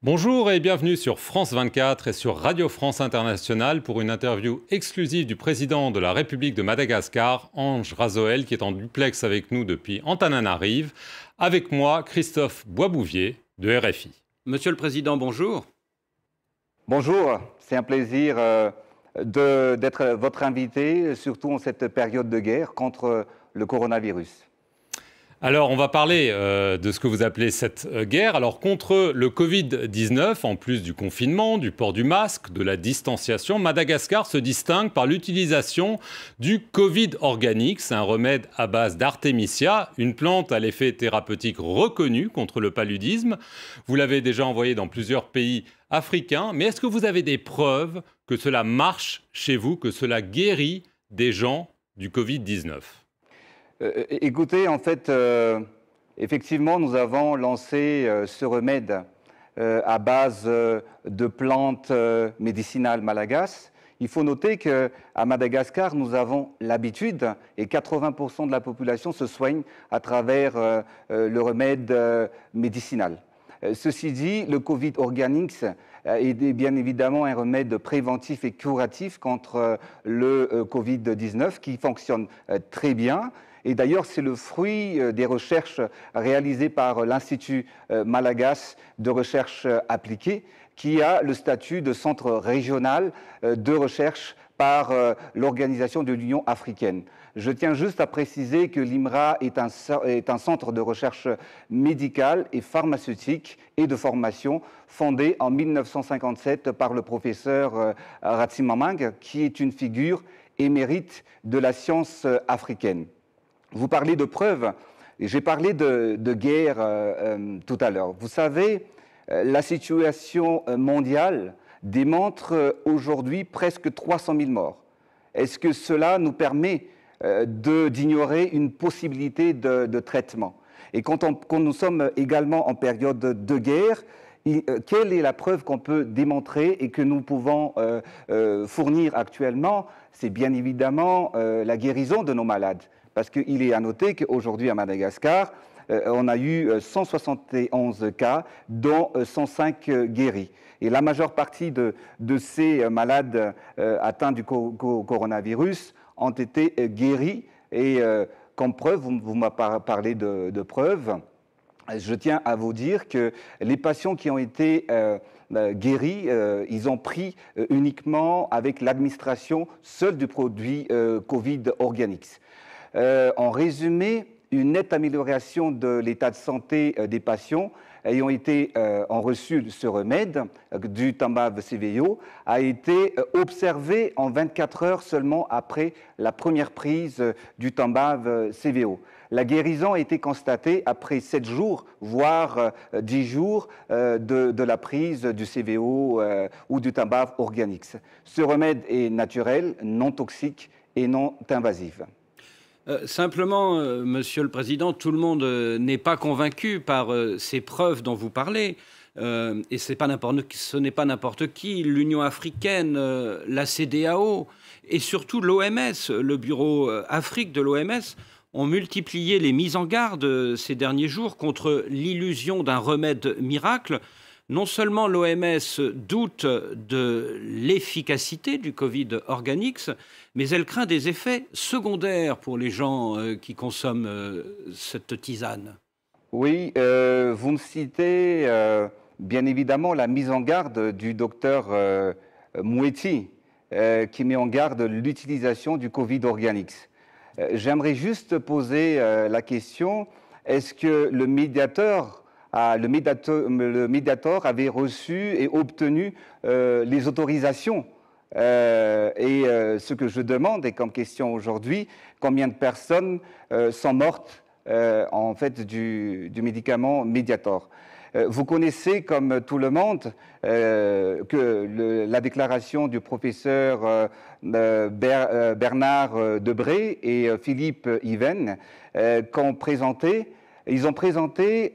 Bonjour et bienvenue sur France 24 et sur Radio France Internationale pour une interview exclusive du président de la République de Madagascar, Ange Razoel, qui est en duplex avec nous depuis Antananarive. Avec moi, Christophe Boisbouvier de RFI. Monsieur le Président, bonjour. Bonjour, c'est un plaisir d'être votre invité, surtout en cette période de guerre contre le coronavirus. Alors, on va parler de ce que vous appelez cette guerre. Alors, contre le Covid-19, en plus du confinement, du port du masque, de la distanciation, Madagascar se distingue par l'utilisation du Covid organique. C'est un remède à base d'artémisia, une plante à l'effet thérapeutique reconnu contre le paludisme. Vous l'avez déjà envoyé dans plusieurs pays africains. Mais est-ce que vous avez des preuves que cela marche chez vous, que cela guérit des gens du Covid-19 ? Écoutez, en fait, effectivement, nous avons lancé ce remède à base de plantes médicinales malagasy. Il faut noter qu'à Madagascar, nous avons l'habitude, et 80% de la population se soigne à travers le remède médicinal. Ceci dit, le Covid Organics est bien évidemment un remède préventif et curatif contre le Covid-19 qui fonctionne très bien. Et d'ailleurs, c'est le fruit des recherches réalisées par l'Institut malagasy de recherche appliquée, qui a le statut de centre régional de recherche par l'Organisation de l'Union africaine. Je tiens juste à préciser que l'IMRA est un centre de recherche médicale et pharmaceutique et de formation fondé en 1957 par le professeur Ratsimamang, qui est une figure émérite de la science africaine. Vous parlez de preuves, et j'ai parlé de guerre tout à l'heure. Vous savez, la situation mondiale démontre aujourd'hui presque 300 000 morts. Est-ce que cela nous permet d'ignorer une possibilité de traitement? Et quand nous sommes également en période de guerre, quelle est la preuve qu'on peut démontrer et que nous pouvons fournir actuellement? C'est bien évidemment la guérison de nos malades. Parce qu'il est à noter qu'aujourd'hui à Madagascar, on a eu 171 cas, dont 105 guéris. Et la majeure partie de ces malades atteints du coronavirus ont été guéris. Et comme preuve, vous m'avez parlé de preuves, je tiens à vous dire que les patients qui ont été guéris, ils ont pris uniquement avec l'administration seule du produit Covid Organics. En résumé, une nette amélioration de l'état de santé des patients ayant reçu ce remède du Tembav-CVO a été observée en 24 heures seulement après la première prise du Tembav-CVO. La guérison a été constatée après 7 jours, voire 10 jours de la prise du CVO ou du Tembav Organics. Ce remède est naturel, non toxique et non invasif. Simplement, Monsieur le Président, tout le monde n'est pas convaincu par ces preuves dont vous parlez. Et ce n'est pas n'importe qui. L'Union africaine, la CEDEAO et surtout l'OMS, le bureau Afrique de l'OMS, ont multiplié les mises en garde ces derniers jours contre l'illusion d'un remède miracle. Non seulement l'OMS doute de l'efficacité du Covid Organics, mais elle craint des effets secondaires pour les gens qui consomment cette tisane. Oui, vous me citez bien évidemment la mise en garde du docteur Moeti, qui met en garde l'utilisation du Covid Organics. J'aimerais juste poser la question, est-ce que le médiateur avait reçu et obtenu les autorisations. Ce que je demande, et comme question aujourd'hui, combien de personnes sont mortes en fait du médicament Mediator. Vous connaissez, comme tout le monde, la déclaration du professeur Bernard Debré et Philippe Yven, ils ont présenté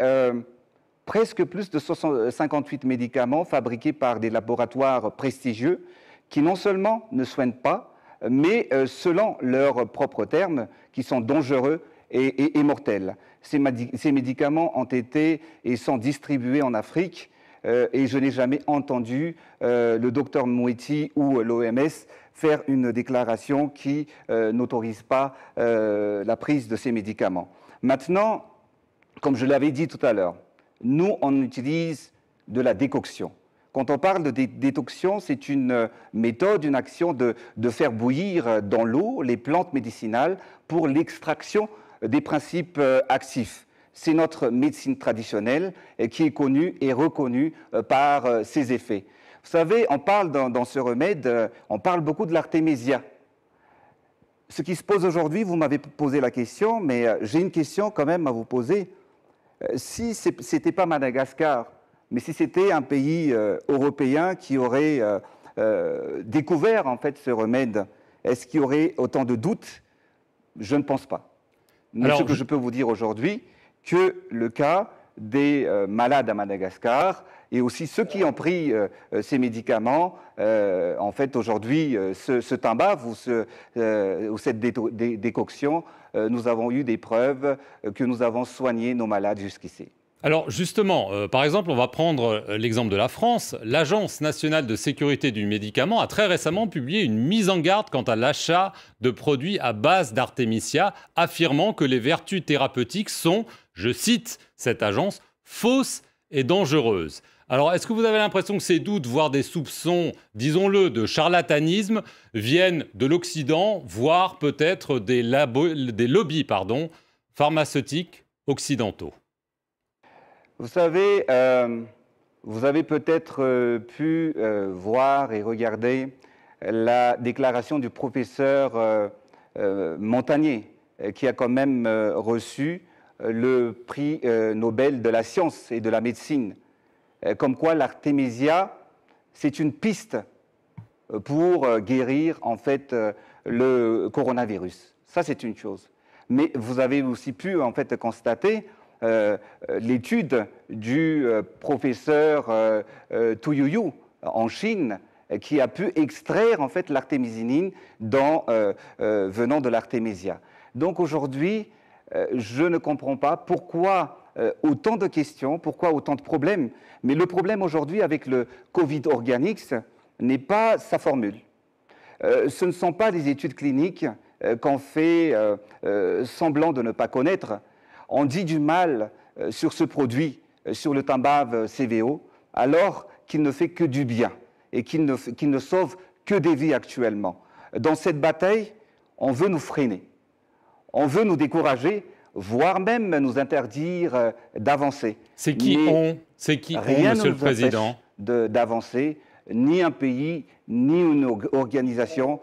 presque plus de 58 médicaments fabriqués par des laboratoires prestigieux qui non seulement ne soignent pas, mais selon leurs propres termes, qui sont dangereux et mortels. Ces médicaments ont été et sont distribués en Afrique et je n'ai jamais entendu le docteur Moeti ou l'OMS faire une déclaration qui n'autorise pas la prise de ces médicaments. Maintenant, comme je l'avais dit tout à l'heure, nous, on utilise de la décoction. Quand on parle de détoxion, c'est une méthode, une action de faire bouillir dans l'eau les plantes médicinales pour l'extraction des principes actifs. C'est notre médecine traditionnelle qui est connue et reconnue par ses effets. Vous savez, on parle dans ce remède, on parle beaucoup de l'artémisia. Ce qui se pose aujourd'hui, vous m'avez posé la question, mais j'ai une question quand même à vous poser. Si ce n'était pas Madagascar, mais si c'était un pays européen qui aurait découvert en fait ce remède, est-ce qu'il y aurait autant de doutes? Je ne pense pas. Mais alors, ce que je peux vous dire aujourd'hui, que le cas des malades à Madagascar et aussi ceux qui ont pris ces médicaments, en fait aujourd'hui, ce timbave ou cette décoction, nous avons eu des preuves que nous avons soigné nos malades jusqu'ici. Alors justement, par exemple, on va prendre l'exemple de la France. L'Agence nationale de sécurité du médicament a très récemment publié une mise en garde quant à l'achat de produits à base d'artémisia, affirmant que les vertus thérapeutiques sont, je cite cette agence, fausses et dangereuses. Alors, est-ce que vous avez l'impression que ces doutes, voire des soupçons, disons-le, de charlatanisme, viennent de l'Occident, voire peut-être des lobbies pharmaceutiques occidentaux? Vous savez, vous avez peut-être pu voir et regarder la déclaration du professeur Montagnier, qui a quand même reçu le prix Nobel de la science et de la médecine. Comme quoi l'artémisia, c'est une piste pour guérir en fait le coronavirus. Ça, c'est une chose. Mais vous avez aussi pu en fait constater l'étude du professeur Tuyuyu en Chine, qui a pu extraire en fait l'artémisinine venant de l'artémisia. Donc aujourd'hui, je ne comprends pas pourquoi autant de questions, pourquoi autant de problèmes. Mais le problème aujourd'hui avec le Covid Organics n'est pas sa formule. Ce ne sont pas des études cliniques qu'on fait semblant de ne pas connaître. On dit du mal sur ce produit, sur le timbave CVO, alors qu'il ne fait que du bien et qu'il ne sauve que des vies actuellement. Dans cette bataille, on veut nous freiner, on veut nous décourager, voire même nous interdire d'avancer. C'est qui on, Monsieur le Président, d'avancer, ni un pays, ni une organisation.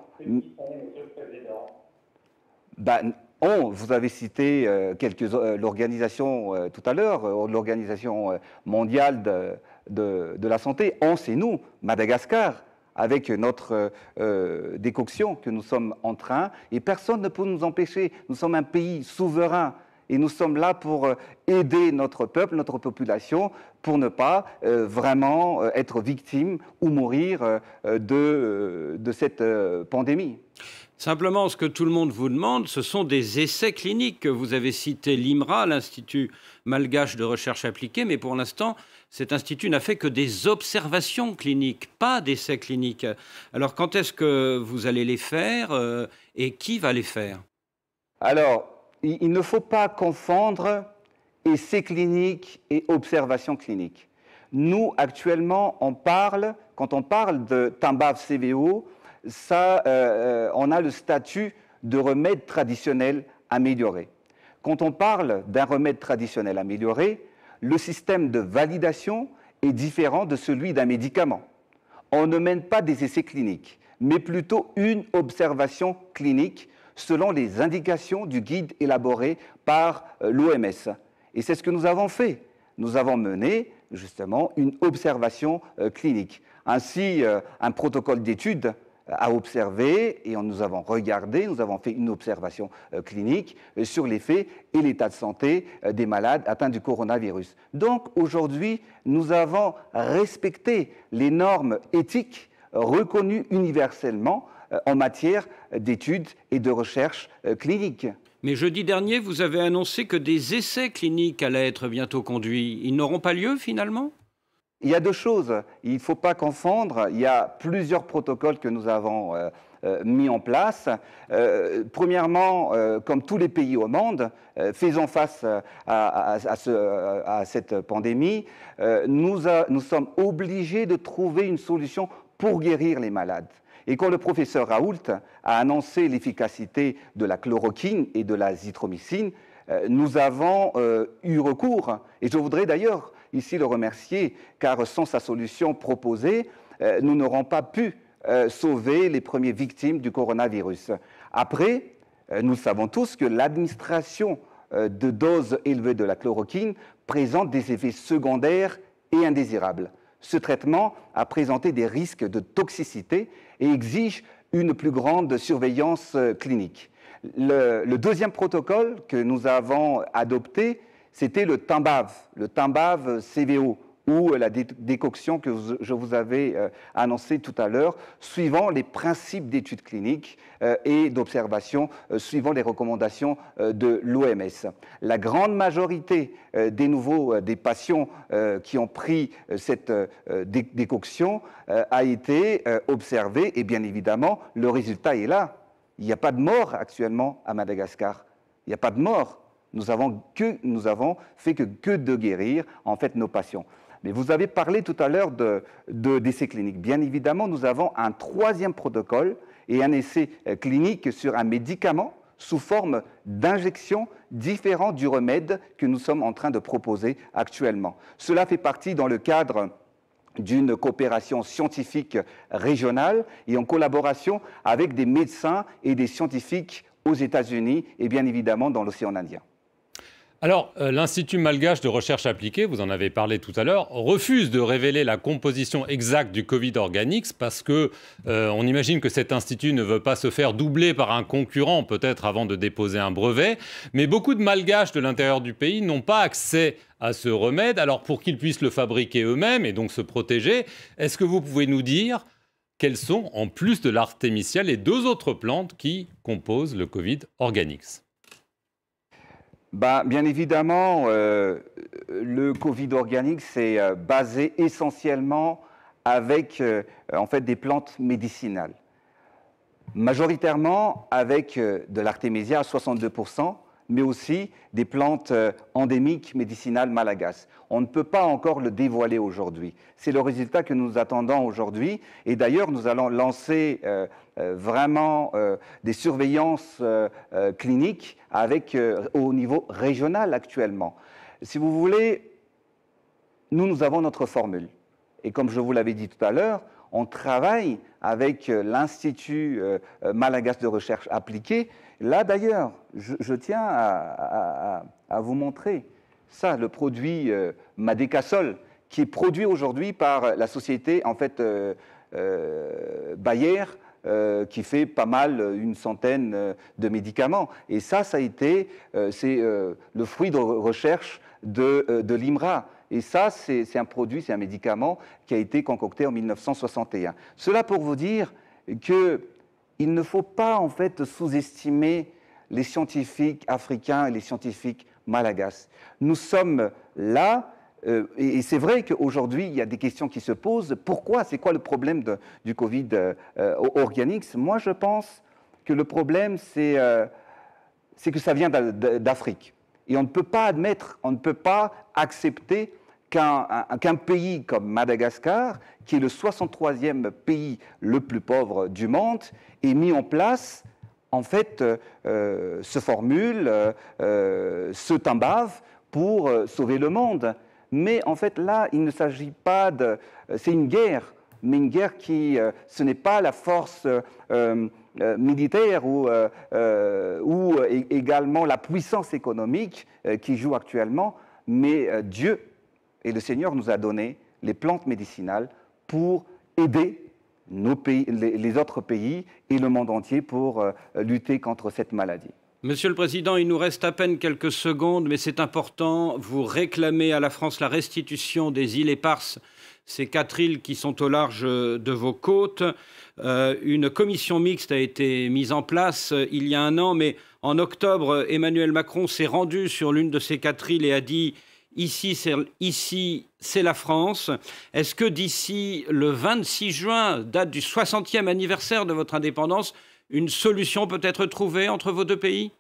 Vous avez cité l'organisation tout à l'heure, l'Organisation mondiale de la santé. C'est nous, Madagascar, avec notre décoction que nous sommes en train, et personne ne peut nous empêcher. Nous sommes un pays souverain et nous sommes là pour aider notre peuple, notre population, pour ne pas vraiment être victime ou mourir de cette pandémie. Simplement, ce que tout le monde vous demande, ce sont des essais cliniques. Vous avez cité l'IMRA, l'Institut malgache de recherche appliquée, mais pour l'instant, cet institut n'a fait que des observations cliniques, pas d'essais cliniques. Alors, quand est-ce que vous allez les faire et qui va les faire? Alors, il ne faut pas confondre essais cliniques et observations cliniques. Nous, actuellement, quand on parle de timbave CVO, on a le statut de remède traditionnel amélioré. Quand on parle d'un remède traditionnel amélioré, le système de validation est différent de celui d'un médicament. On ne mène pas des essais cliniques, mais plutôt une observation clinique selon les indications du guide élaboré par l'OMS. Et c'est ce que nous avons fait. Nous avons mené justement une observation clinique. Ainsi, un protocole d'étude à observer et nous avons regardé, nous avons fait une observation clinique sur l'effet et l'état de santé des malades atteints du coronavirus. Donc aujourd'hui, nous avons respecté les normes éthiques reconnues universellement en matière d'études et de recherche clinique. Mais jeudi dernier, vous avez annoncé que des essais cliniques allaient être bientôt conduits. Ils n'auront pas lieu finalement ? Il y a deux choses. Il ne faut pas confondre. Il y a plusieurs protocoles que nous avons mis en place. Premièrement, comme tous les pays au monde, faisant face à cette pandémie, nous sommes obligés de trouver une solution pour guérir les malades. Et quand le professeur Raoult a annoncé l'efficacité de la chloroquine et de l'azithromycine, nous avons eu recours, et je voudrais d'ailleurs ici le remercier, car sans sa solution proposée, nous n'aurons pas pu sauver les premières victimes du coronavirus. Après, nous savons tous que l'administration de doses élevées de la chloroquine présente des effets secondaires et indésirables. Ce traitement a présenté des risques de toxicité et exige une plus grande surveillance clinique. Le deuxième protocole que nous avons adopté, c'était le Timbav CVO, ou la décoction que je vous avais annoncée tout à l'heure, suivant les principes d'études cliniques et d'observation, suivant les recommandations de l'OMS. La grande majorité des patients qui ont pris cette décoction a été observée, et bien évidemment, le résultat est là. Il n'y a pas de mort actuellement à Madagascar. Il n'y a pas de mort. Nous avons fait que de guérir, en fait, nos patients. Mais vous avez parlé tout à l'heure d'essais cliniques. Bien évidemment, nous avons un troisième protocole et un essai clinique sur un médicament sous forme d'injection différent du remède que nous sommes en train de proposer actuellement. Cela fait partie dans le cadre d'une coopération scientifique régionale et en collaboration avec des médecins et des scientifiques aux États-Unis et bien évidemment dans l'océan Indien. Alors, l'Institut malgache de recherche appliquée, vous en avez parlé tout à l'heure, refuse de révéler la composition exacte du Covid Organics parce que on imagine que cet institut ne veut pas se faire doubler par un concurrent, peut-être avant de déposer un brevet. Mais beaucoup de malgaches de l'intérieur du pays n'ont pas accès à ce remède. Alors, pour qu'ils puissent le fabriquer eux-mêmes et donc se protéger, est-ce que vous pouvez nous dire quelles sont, en plus de l'artémisia, les deux autres plantes qui composent le Covid Organics ? Bien évidemment, le Covid Organics c'est basé essentiellement avec en fait, des plantes médicinales. Majoritairement avec de l'artémisia à 62%, mais aussi des plantes endémiques médicinales malagasy. On ne peut pas encore le dévoiler aujourd'hui. C'est le résultat que nous attendons aujourd'hui. Et d'ailleurs, nous allons lancer vraiment des surveillances cliniques au niveau régional actuellement. Si vous voulez, nous avons notre formule. Et comme je vous l'avais dit tout à l'heure, on travaille avec l'Institut malgache de recherche appliquée. Là, d'ailleurs, je tiens à vous montrer ça, le produit Madécasol, qui est produit aujourd'hui par la société, en fait, Bayer, qui fait pas mal, une centaine de médicaments. Et ça a été, c'est le fruit de recherche de l'IMRA. Et ça, c'est un produit, c'est un médicament qui a été concocté en 1961. Cela pour vous dire qu'il ne faut pas en fait sous-estimer les scientifiques africains et les scientifiques malagasy. Nous sommes là, et c'est vrai qu'aujourd'hui, il y a des questions qui se posent. Pourquoi? C'est quoi le problème du Covid Organics? Moi, je pense que le problème, c'est que ça vient d'Afrique. Et on ne peut pas admettre, on ne peut pas accepter qu'un pays comme Madagascar, qui est le 63e pays le plus pauvre du monde, ait mis en place, en fait, ce formule, ce Timbav, pour sauver le monde. Mais en fait, là, il ne s'agit pas de... C'est une guerre, mais une guerre qui... ce n'est pas la force militaire ou également la puissance économique qui joue actuellement, mais Dieu et le Seigneur nous a donné les plantes médicinales pour aider nos pays, les autres pays et le monde entier pour lutter contre cette maladie. Monsieur le Président, il nous reste à peine quelques secondes, mais c'est important. Vous réclamez à la France la restitution des îles éparses, ces 4 îles qui sont au large de vos côtes. Une commission mixte a été mise en place il y a un an, mais en octobre, Emmanuel Macron s'est rendu sur l'une de ces 4 îles et a dit Ici, c'est la France. Est-ce que d'ici le 26 juin, date du 60e anniversaire de votre indépendance, une solution peut être trouvée entre vos deux pays?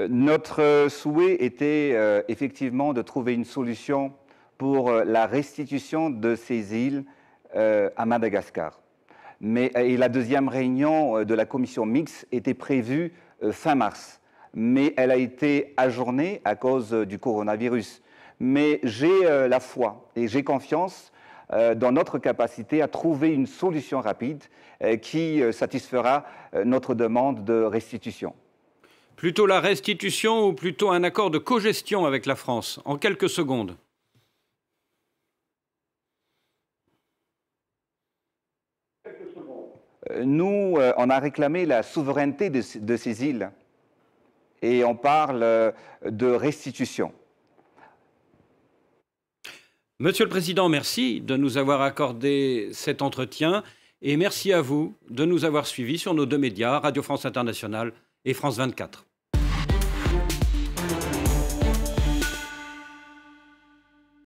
Notre souhait était effectivement de trouver une solution pour la restitution de ces îles à Madagascar. Et la deuxième réunion de la commission mixte était prévue fin mars, mais elle a été ajournée à cause du coronavirus. Mais j'ai la foi et j'ai confiance dans notre capacité à trouver une solution rapide qui satisfera notre demande de restitution. Plutôt la restitution ou plutôt un accord de cogestion avec la France? En quelques secondes. Nous, on a réclamé la souveraineté de ces îles et on parle de restitution. Monsieur le Président, merci de nous avoir accordé cet entretien et merci à vous de nous avoir suivis sur nos deux médias, Radio France Internationale et France 24.